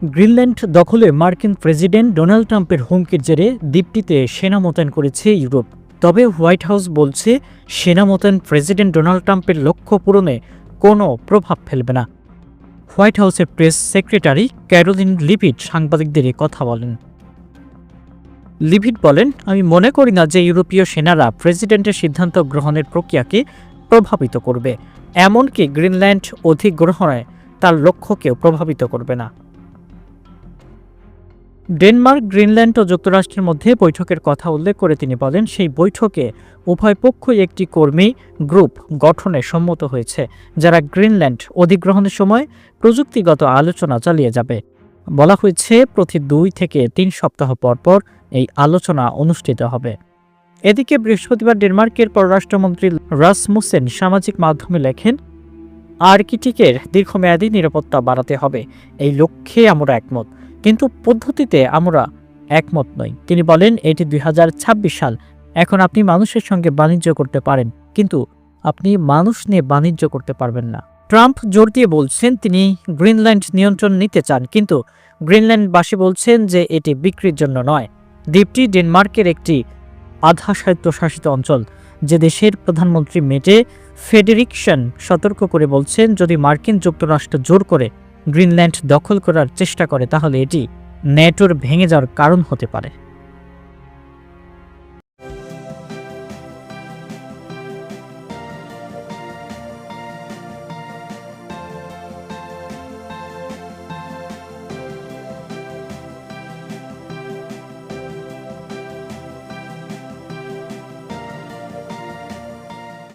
Greenland দখলে মার্কিন president Donald ট্রাম্পের হুমকির জেরে দ্বীপটিতে সেনা মোতায়েন করেছে ইউরোপ। তবে হোয়াইট হাউস বলছে সেনা মোতায়েন প্রেসিডেন্ট ডোনাল্ড ট্রাম্পের লক্ষ্য পূরণে কোনো প্রভাব ফেলবে না। হোয়াইট হাউসের প্রেস সেক্রেটারি ক্যারোলিন লিভিট সাংবাদিকদের কথা বলেন। লিভিট বলেন, আমি মনে করি না যে ইউরোপীয় সেনারা প্রেসিডেন্টের সিদ্ধান্ত গ্রহণের প্রক্রিয়াকে প্রভাবিত করবে, এমনকি গ্রিনল্যান্ড অধিগ্রহণে তার লক্ষ্যকেও প্রভাবিত করবে না। ডেনমার্ক, গ্রিনল্যান্ড ও যুক্তরাষ্ট্রের মধ্যে বৈঠকের কথা উল্লেখ করে তিনি বলেন, সেই বৈঠকে উভয় পক্ষই একটি কর্মী গ্রুপ গঠনে সম্মত হয়েছে, যারা গ্রিনল্যান্ড অধিগ্রহণের সময় প্রযুক্তিগত আলোচনা চালিয়ে যাবে। বলা হয়েছে প্রতি 2 থেকে 3 সপ্তাহ পর পর এই আলোচনা অনুষ্ঠিত হবে। এদিকে বৃহস্পতিবার ডেনমার্কের পররাষ্ট্রমন্ত্রী রাসমুসেন সামাজিক মাধ্যমে লেখেন, আর্কটিকের দীর্ঘমেয়াদী নিরাপত্তা বাড়াতে হবে, এই লক্ষ্যে আমরা একমত, কিন্তু পদ্ধতিতে আমরা একমত নই। তিনি বলেন, এটি 2026 সাল, এখন আপনি মানুষের সঙ্গে বাণিজ্য করতে পারেন, কিন্তু আপনি মানুষ নিয়ে বাণিজ্য করতে পারবেন না। ট্রাম্প জোর দিয়ে বলছেন তিনি গ্রিনল্যান্ড নিয়ন্ত্রণ নিতে চান, কিন্তু গ্রিনল্যান্ডবাসী বলছেন যে এটি বিক্রির জন্য নয়। দ্বীপটি ডেনমার্কের একটি আধা স্বায়ত্তশাসিত অঞ্চল, যে দেশের প্রধানমন্ত্রী মেটে ফেডেরিকসন সতর্ক করে বলছেন, যদি মার্কিন যুক্তরাষ্ট্র জোর করে গ্রিনল্যান্ড দখল করার চেষ্টা করে তাহলে এটি ন্যাটোর ভেঙে যাওয়ার কারণ হতে পারে।